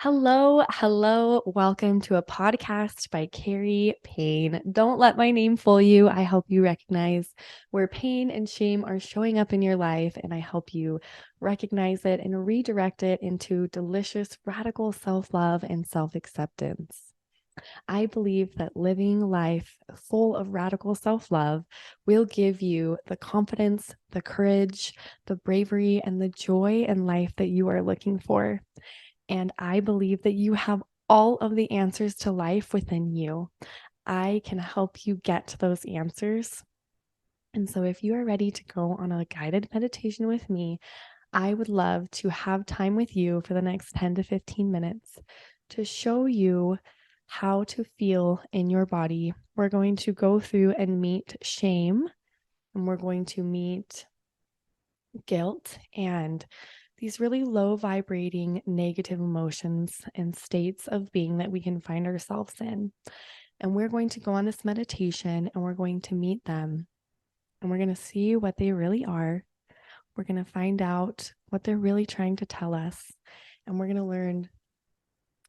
Hello. Welcome to a podcast by Kari Pain. Don't let my name fool you. I help you recognize where pain and shame are showing up in your life, and I help you recognize it and redirect it into delicious, radical self-love and self-acceptance. I believe that living life full of radical self-love will give you the confidence, the courage, the bravery, and the joy in life that you are looking for. And I believe that you have all of the answers to life within you. I can help you get to those answers. And so, if you are ready to go on a guided meditation with me, I would love to have time with you for the next 10 to 15 minutes to show you how to feel in your body. We're going to go through and meet shame, and we're going to meet guilt and these really low vibrating negative emotions and states of being that we can find ourselves in. And we're going to go on this meditation and we're going to meet them and we're going to see what they really are. We're going to find out what they're really trying to tell us. And we're going to learn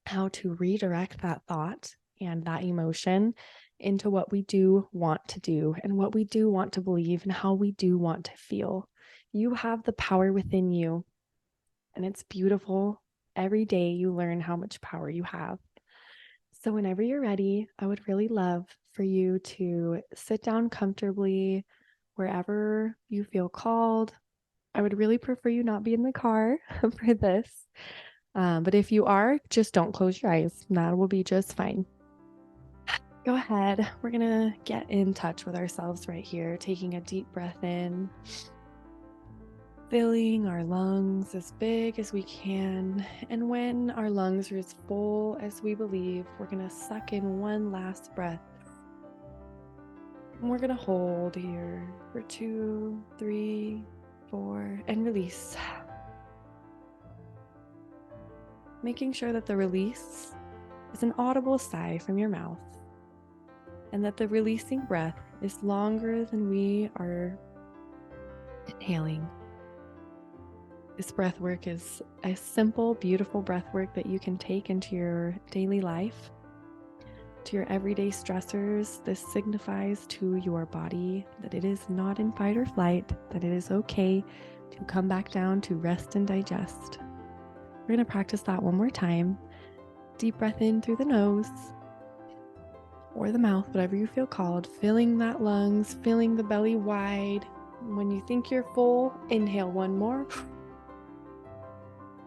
how to redirect that thought and that emotion into what we do want to do and what we do want to believe and how we do want to feel. You have the power within you. And it's beautiful. Every day you learn how much power you have. So whenever you're ready, I would really love for you to sit down comfortably wherever you feel called. I would really prefer you not be in the car for this. But if you are, just don't close your eyes. That will be just fine. Go ahead. We're going to get in touch with ourselves right here, taking a deep breath in. Filling our lungs as big as we can. And when our lungs are as full as we believe, we're going to suck in one last breath. And we're going to hold here for 2, 3, 4, and release. Making sure that the release is an audible sigh from your mouth and that the releasing breath is longer than we are inhaling. This breath work is a simple, beautiful breath work that you can take into your daily life, to your everyday stressors. This signifies to your body that it is not in fight or flight, that it is okay to come back down to rest and digest. We're going to practice that one more time. Deep breath in through the nose or the mouth, whatever you feel called, filling that lungs, filling the belly wide. When you think you're full, inhale one more.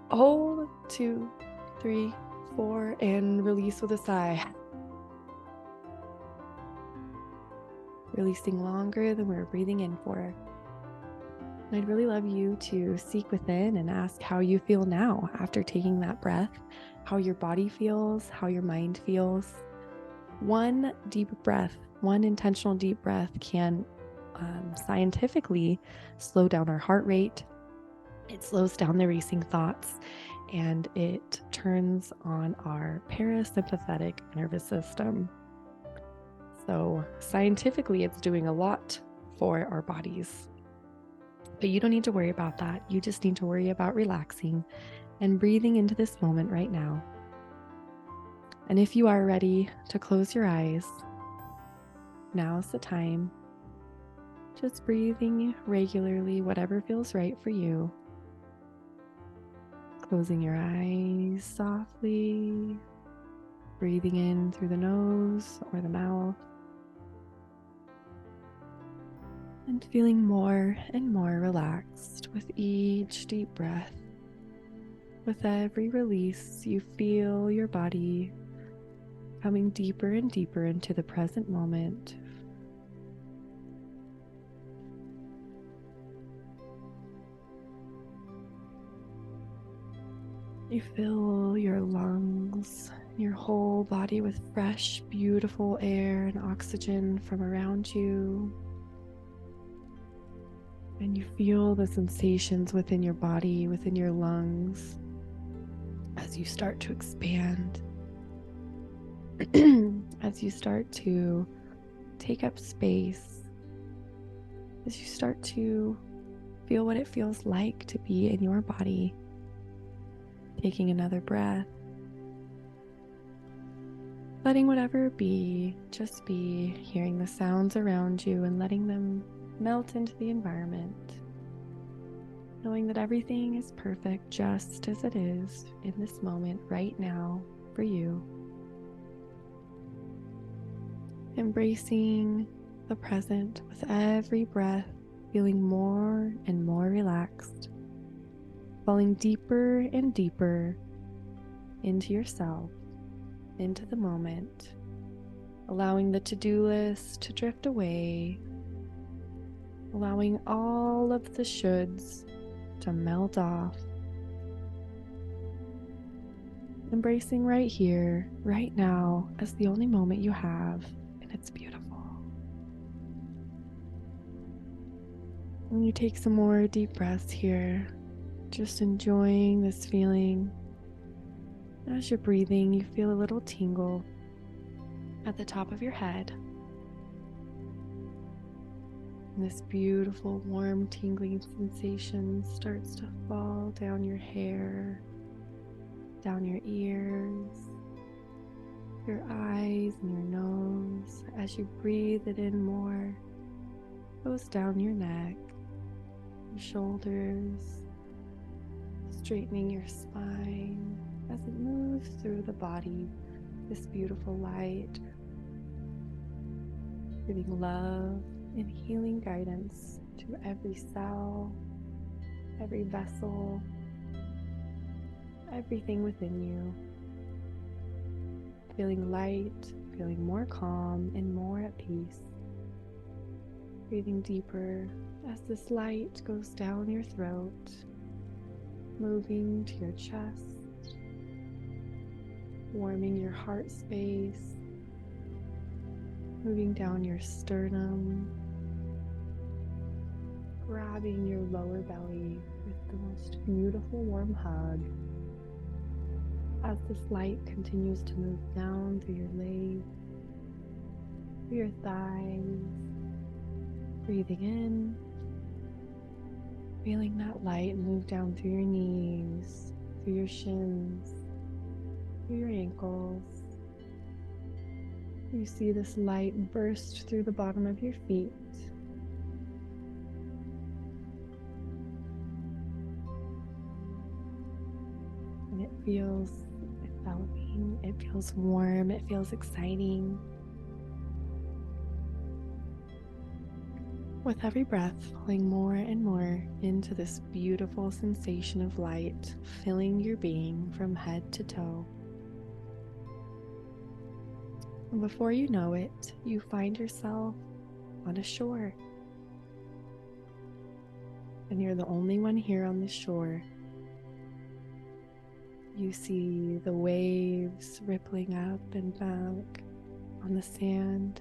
Hold 2, 3, 4, and release with a sigh. Releasing longer than we're breathing in for. And I'd really love you to seek within and ask how you feel now after taking that breath, how your body feels, how your mind feels. One deep breath, one intentional deep breath can scientifically slow down our heart rate. It slows down the racing thoughts and it turns on our parasympathetic nervous system. So scientifically, it's doing a lot for our bodies. But you don't need to worry about that. You just need to worry about relaxing and breathing into this moment right now. And if you are ready to close your eyes, now's the time. Just breathing regularly, whatever feels right for you. Closing your eyes softly, breathing in through the nose or the mouth, and feeling more and more relaxed with each deep breath. With every release, you feel your body coming deeper and deeper into the present moment. You fill your lungs, your whole body with fresh, beautiful air and oxygen from around you. And you feel the sensations within your body, within your lungs, as you start to expand, as you start to take up space, as you start to feel what it feels like to be in your body. Taking another breath, letting whatever be just be, hearing the sounds around you and letting them melt into the environment, knowing that everything is perfect just as it is in this moment right now for you. Embracing the present with every breath, feeling more and more relaxed, falling deeper and deeper into yourself, into the moment, allowing the to-do list to drift away, allowing all of the shoulds to melt off, embracing right here, right now, as the only moment you have, and it's beautiful. And you take some more deep breaths here, just enjoying this feeling. As you're breathing, you feel a little tingle at the top of your head. And this beautiful, warm, tingling sensation starts to fall down your hair, down your ears, your eyes and your nose. As you breathe it in more, it goes down your neck, your shoulders, straightening your spine as it moves through the body, this beautiful light, giving love and healing guidance to every cell, every vessel, everything within you. Feeling light, feeling more calm and more at peace. Breathing deeper as this light goes down your throat, moving to your chest, warming your heart space, moving down your sternum, grabbing your lower belly with the most beautiful warm hug. As this light continues to move down through your legs, through your thighs, breathing in, feeling that light move down through your knees, through your shins, through your ankles. You see this light burst through the bottom of your feet. And it feels enveloping, it feels warm, it feels exciting. With every breath, falling more and more into this beautiful sensation of light, filling your being from head to toe. And before you know it, you find yourself on a shore. And you're the only one here on the shore. You see the waves rippling up and back on the sand.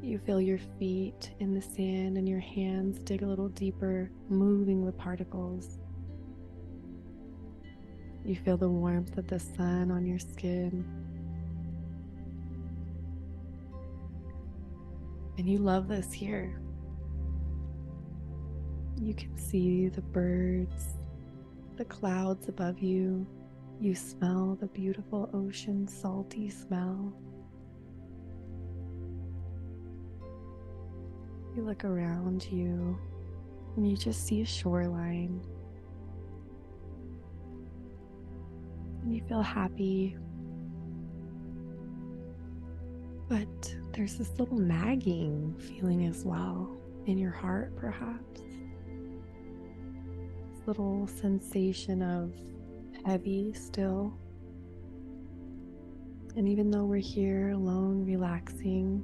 You feel your feet in the sand and your hands dig a little deeper, moving the particles. You feel the warmth of the sun on your skin. And you love this here. You can see the birds, the clouds above you. You smell the beautiful ocean salty smell. You look around you and you just see a shoreline. And you feel happy. But there's this little nagging feeling as well in your heart, perhaps. This little sensation of heavy still. And even though we're here alone, relaxing,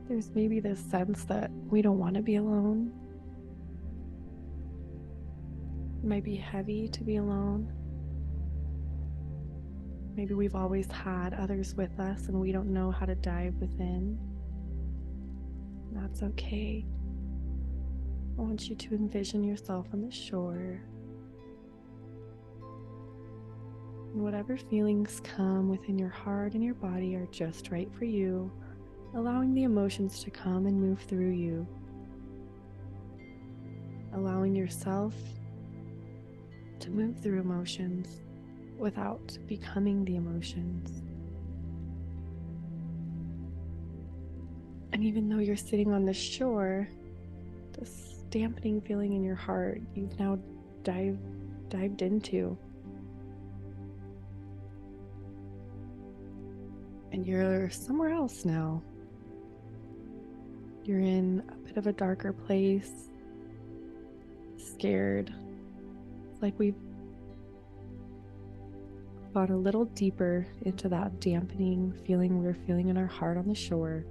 there's maybe this sense that we don't want to be alone. It might be heavy to be alone. Maybe we've always had others with us and we don't know how to dive within. That's okay. I want you to envision yourself on the shore. And whatever feelings come within your heart and your body are just right for you, allowing the emotions to come and move through you. Allowing yourself to move through emotions without becoming the emotions. And even though you're sitting on the shore, this dampening feeling in your heart, you've now dived into. And you're somewhere else now. You're in a bit of a darker place, scared. It's like we've gone a little deeper into that dampening feeling we're feeling in our heart on the shore.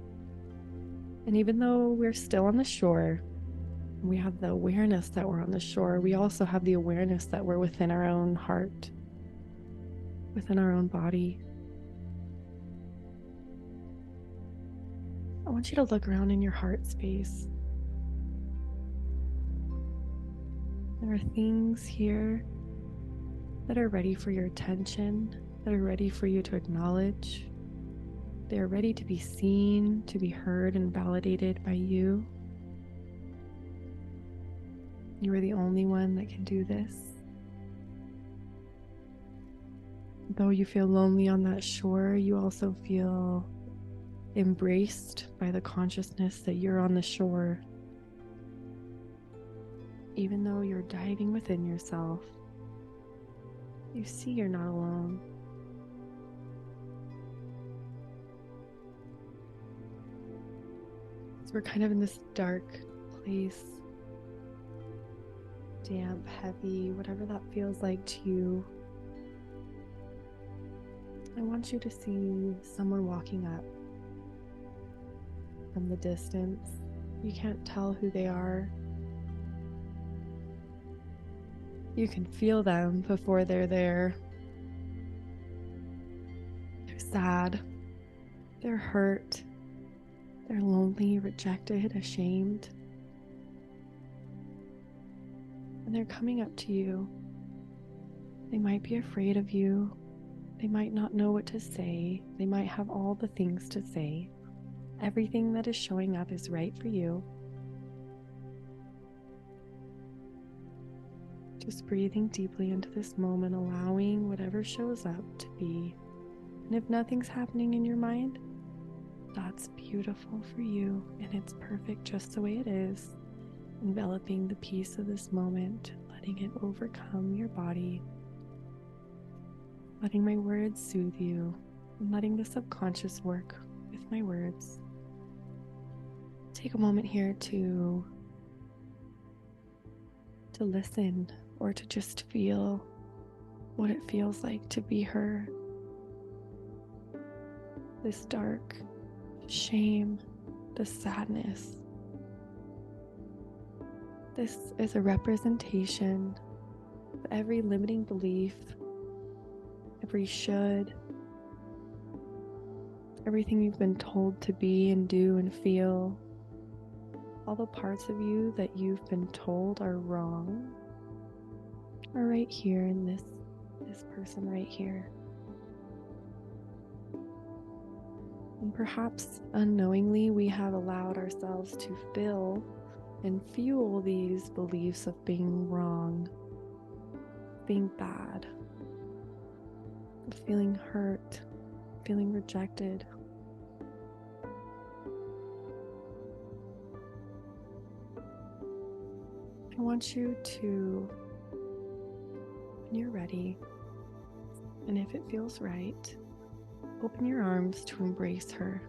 And even though we're still on the shore, we have the awareness that we're on the shore, we also have the awareness that we're within our own heart, within our own body. I want you to look around in your heart space. There are things here that are ready for your attention, that are ready for you to acknowledge. They are ready to be seen, to be heard and validated by you. You are the only one that can do this. Though you feel lonely on that shore, you also feel embraced by the consciousness that you're on the shore. Even though you're diving within yourself, you see you're not alone. So we're kind of in this dark place, damp, heavy, whatever that feels like to you. I want you to see someone walking up from the distance. You can't tell who they are. You can feel them before they're there. They're sad. They're hurt. They're lonely, rejected, ashamed. And they're coming up to you. They might be afraid of you. They might not know what to say. They might have all the things to say. Everything that is showing up is right for you. Just breathing deeply into this moment, allowing whatever shows up to be. And if nothing's happening in your mind, that's beautiful for you, and it's perfect just the way it is. Enveloping the peace of this moment, letting it overcome your body, letting my words soothe you, and letting the subconscious work with my words. Take a moment here to listen, or to just feel what it feels like to be her. This dark shame, the sadness. This is a representation of every limiting belief, every should, everything you've been told to be and do and feel. All the parts of you that you've been told are wrong are right here in this person right here. And perhaps unknowingly we have allowed ourselves to fill and fuel these beliefs of being wrong, being bad, feeling hurt, feeling rejected. I want you to, when you're ready, and if it feels right, open your arms to embrace her.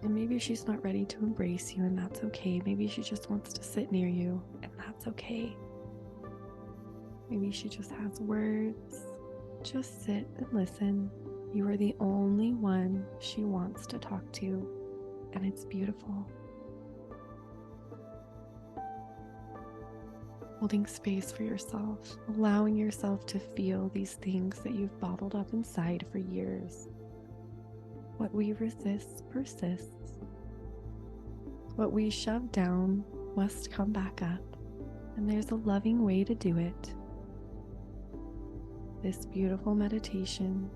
And maybe she's not ready to embrace you, and that's okay. Maybe she just wants to sit near you, and that's okay. Maybe she just has words. Just sit and listen. You are the only one she wants to talk to, and it's beautiful. Holding space for yourself, allowing yourself to feel these things that you've bottled up inside for years. What we resist persists. What we shove down must come back up, and there's a loving way to do it. This beautiful meditation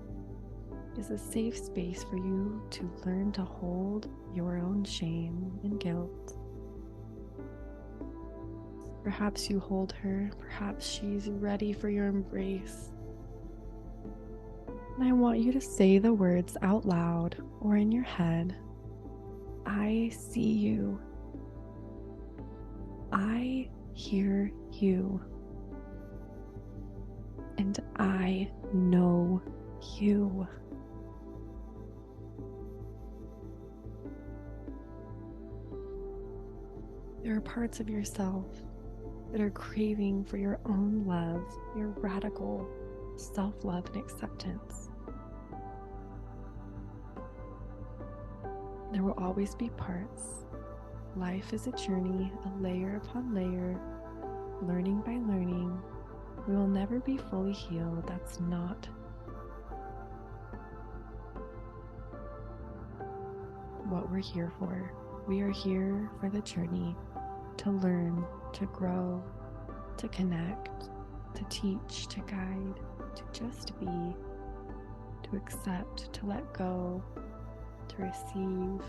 is a safe space for you to learn to hold your own shame and guilt. Perhaps you hold her, perhaps she's ready for your embrace. And I want you to say the words out loud or in your head. I see you. I hear you. And I know you. There are parts of yourself that are craving for your own love, your radical self-love and acceptance. There will always be parts. Life is a journey, a layer upon layer, learning by learning. We will never be fully healed. That's not what we're here for. We are here for the journey, to learn, to grow, to connect, to teach, to guide, to just be, to accept, to let go, to receive.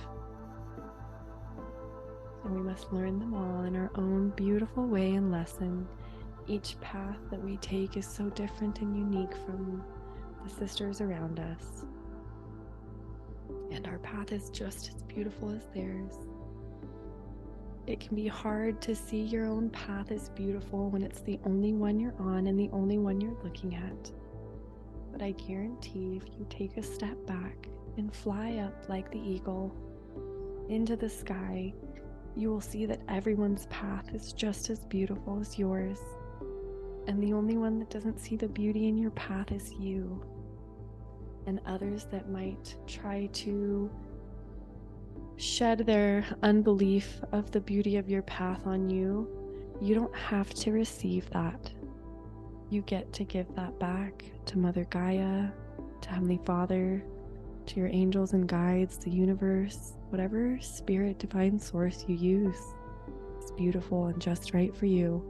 And we must learn them all in our own beautiful way and lesson. Each path that we take is so different and unique from the sisters around us. And our path is just as beautiful as theirs. It can be hard to see your own path as beautiful when it's the only one you're on and the only one you're looking at. But I guarantee if you take a step back and fly up like the eagle into the sky, you will see that everyone's path is just as beautiful as yours. And the only one that doesn't see the beauty in your path is you. And others that might try to shed their unbelief of the beauty of your path on you, you don't have to receive that. You get to give that back to Mother Gaia, to Heavenly Father, to your angels and guides, the universe, whatever spirit, divine source you use. It's beautiful and just right for you.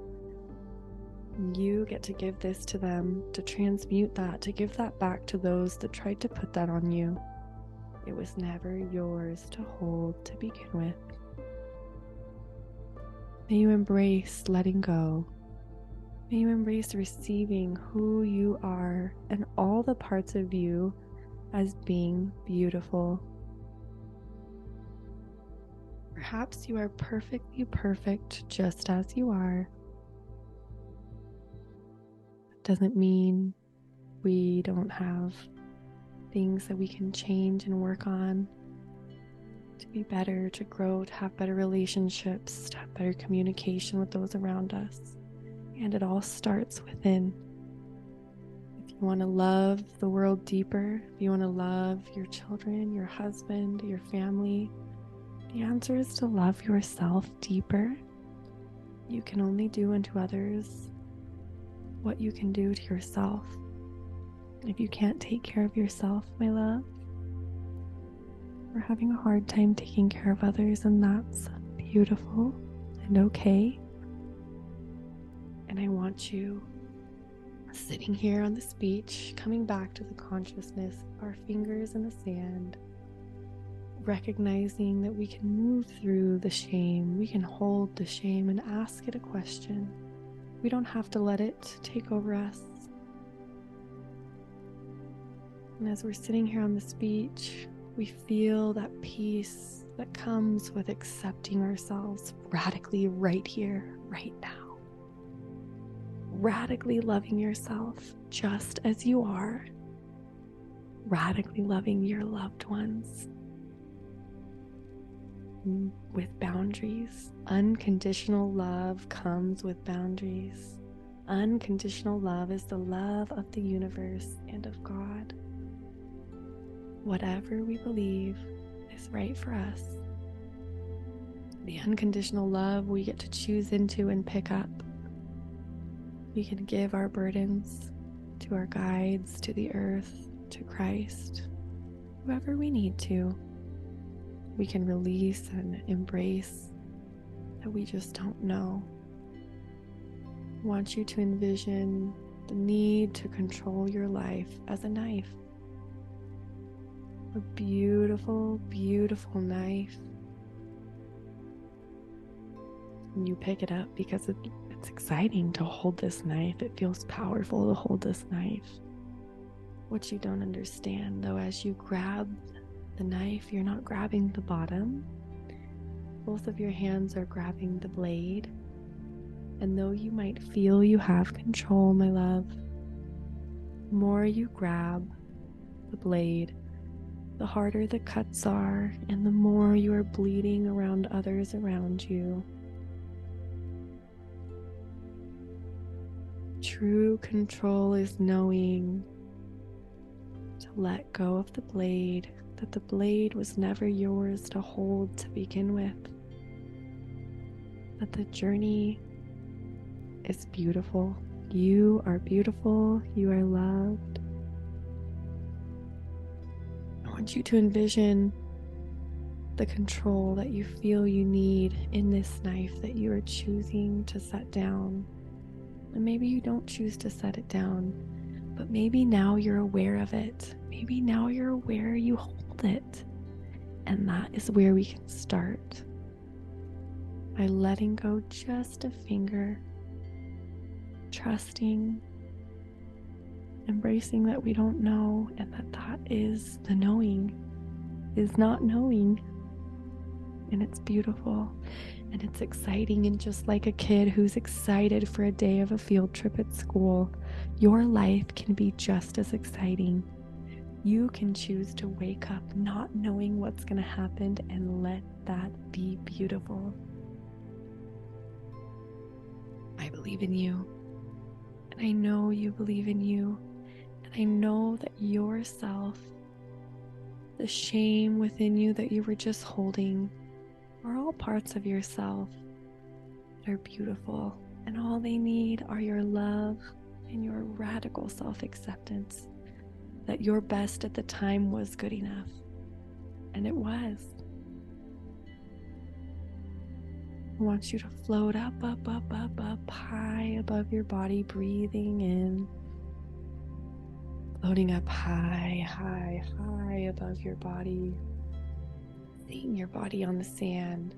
You get to give this to them, to transmute that, to give that back to those that tried to put that on you. It was never yours to hold to begin with. May you embrace letting go. May you embrace receiving who you are and all the parts of you as being beautiful. Perhaps you are perfectly perfect just as you are. Doesn't mean we don't have things that we can change and work on to be better, to grow, to have better relationships, to have better communication with those around us. And it all starts within. If you want to love the world deeper, if you want to love your children, your husband, your family, the answer is to love yourself deeper. You can only do unto others what you can do to yourself. If you can't take care of yourself, my love, we're having a hard time taking care of others, and that's beautiful and okay. And I want you sitting here on this beach, coming back to the consciousness of our fingers in the sand, recognizing that we can move through the shame, we can hold the shame and ask it a question. We don't have to let it take over us. And as we're sitting here on this beach, we feel that peace that comes with accepting ourselves radically right here, right now. Radically loving yourself just as you are. Radically loving your loved ones with boundaries. Unconditional love comes with boundaries. Unconditional love is the love of the universe and of God. Whatever we believe is right for us. The unconditional love we get to choose into and pick up. We can give our burdens to our guides, to the earth, to Christ, whoever we need to. We can release and embrace that we just don't know. I want you to envision the need to control your life as a knife. A beautiful, beautiful knife. And you pick it up because it's exciting to hold this knife. It feels powerful to hold this knife. What you don't understand, though, as you grab the knife, you're not grabbing the bottom. Both of your hands are grabbing the blade. And though you might feel you have control, my love, the more you grab the blade, the harder the cuts are, and the more you are bleeding around others around you. True control is knowing to let go of the blade, that the blade was never yours to hold to begin with, that the journey is beautiful. You are beautiful. You are loved. I want you to envision the control that you feel you need in this knife that you are choosing to set down. And maybe you don't choose to set it down, but maybe now you're aware of it. Maybe now you're aware you hold it. And that is where we can start, by letting go just a finger, trusting, embracing that we don't know, and that is the knowing, is not knowing. And it's beautiful and it's exciting. And just like a kid who's excited for a day of a field trip at school, your life can be just as exciting. You can choose to wake up not knowing what's going to happen and let that be beautiful. I believe in you, and I know you believe in you, and I know that yourself, the shame within you that you were just holding, are all parts of yourself that are beautiful, and all they need are your love and your radical self-acceptance that your best at the time was good enough. And it was. I want you to float up, up, up, up, up, high above your body, breathing in, floating up high, high, high above your body, seeing your body on the sand,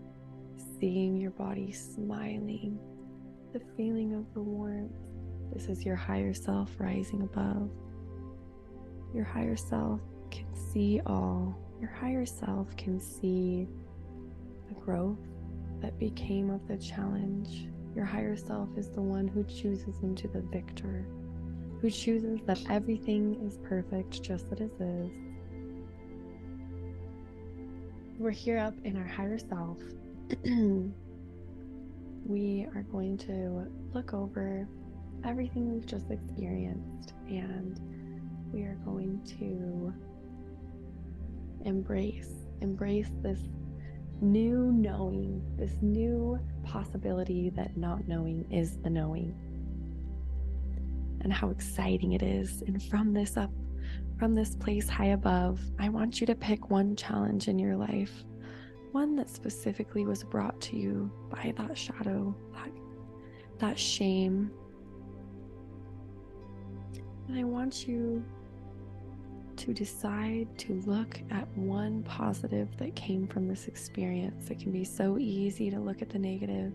seeing your body smiling, the feeling of the warmth. This is your higher self rising above. Your higher self can see all. Your higher self can see the growth that became of the challenge. Your higher self is the one who chooses into the victor, who chooses that everything is perfect just as it is. We're here up in our higher self. We are going to look over everything we've just experienced, and we are going to embrace this new knowing, this new possibility that not knowing is the knowing, and how exciting it is. And from this place high above, I want you to pick one challenge in your life, one that specifically was brought to you by that shadow, that shame. And I want you to decide to look at one positive that came from this experience. It can be so easy to look at the negative,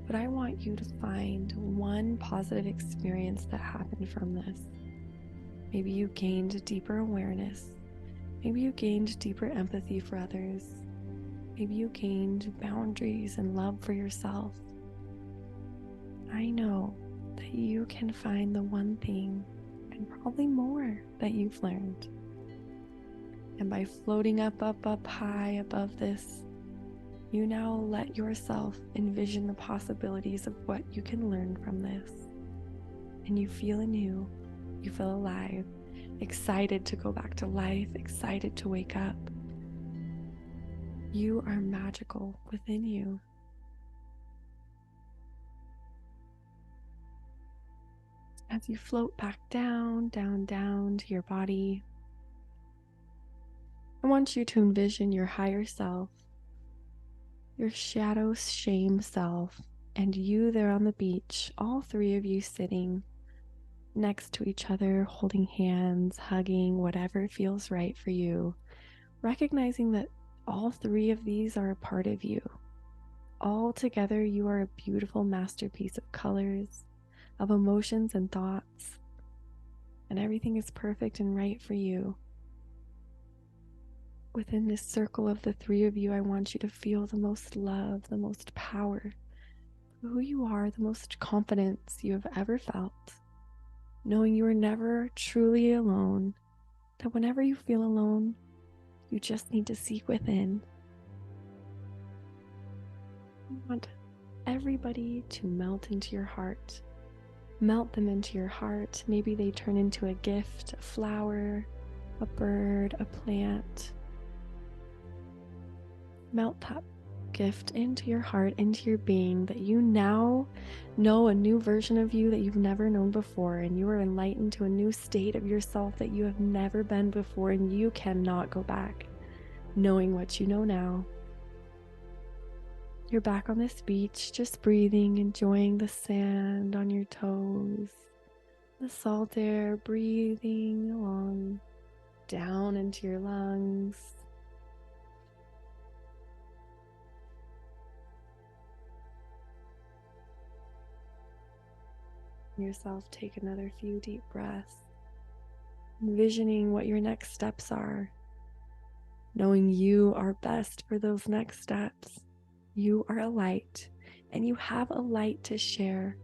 but I want you to find one positive experience that happened from this. Maybe you gained deeper awareness. Maybe you gained deeper empathy for others. Maybe you gained boundaries and love for yourself. I know that you can find the one thing, and probably more, that you've learned. And by floating up, up, up high above this, you now let yourself envision the possibilities of what you can learn from this. And you feel anew, you feel alive, excited to go back to life, excited to wake up. You are magical within you. As you float back down, down, down to your body, I want you to envision your higher self, your shadow shame self, and you there on the beach, all three of you sitting next to each other, holding hands, hugging, whatever feels right for you, recognizing that all three of these are a part of you. All together, you are a beautiful masterpiece of colors, of emotions and thoughts. and everything is perfect and right for you. Within this circle of the three of you, I want you to feel the most love, the most power, who you are, the most confidence you have ever felt, knowing you are never truly alone, that whenever you feel alone, you just need to seek within. I want everybody to melt into your heart. Melt them into your heart. Maybe they turn into a gift, a flower, a bird, a plant. Melt that gift into your heart, into your being, that you now know a new version of you that you've never known before, and you are enlightened to a new state of yourself that you have never been before, and you cannot go back knowing what you know now. You're back on this beach, just breathing, enjoying the sand on your toes, the salt air breathing along down into your lungs. Yourself take another few deep breaths, envisioning what your next steps are, knowing you are best for those next steps. You are a light, and you have a light to share.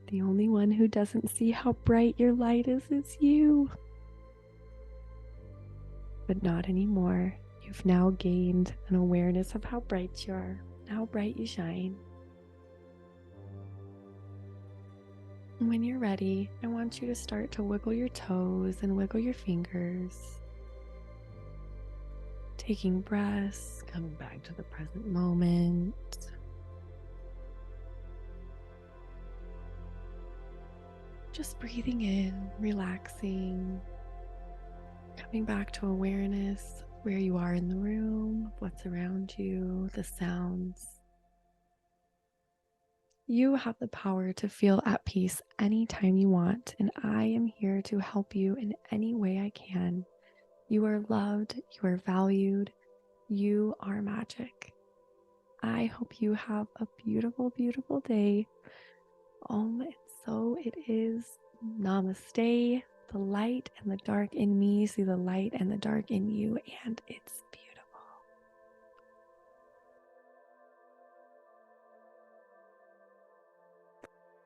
The only one who doesn't see how bright your light is you. But not anymore. You've now gained an awareness of how bright you are, how bright you shine. When you're ready, I want you to start to wiggle your toes and wiggle your fingers. Taking breaths, coming back to the present moment. Just breathing in, relaxing, coming back to awareness of where you are in the room, what's around you, the sounds. You have the power to feel at peace anytime you want, and I am here to help you in any way I can. You are loved, you are valued, you are magic. I hope you have a beautiful, beautiful day. And so it is. Namaste. The light and the dark in me see the light and the dark in you, and it's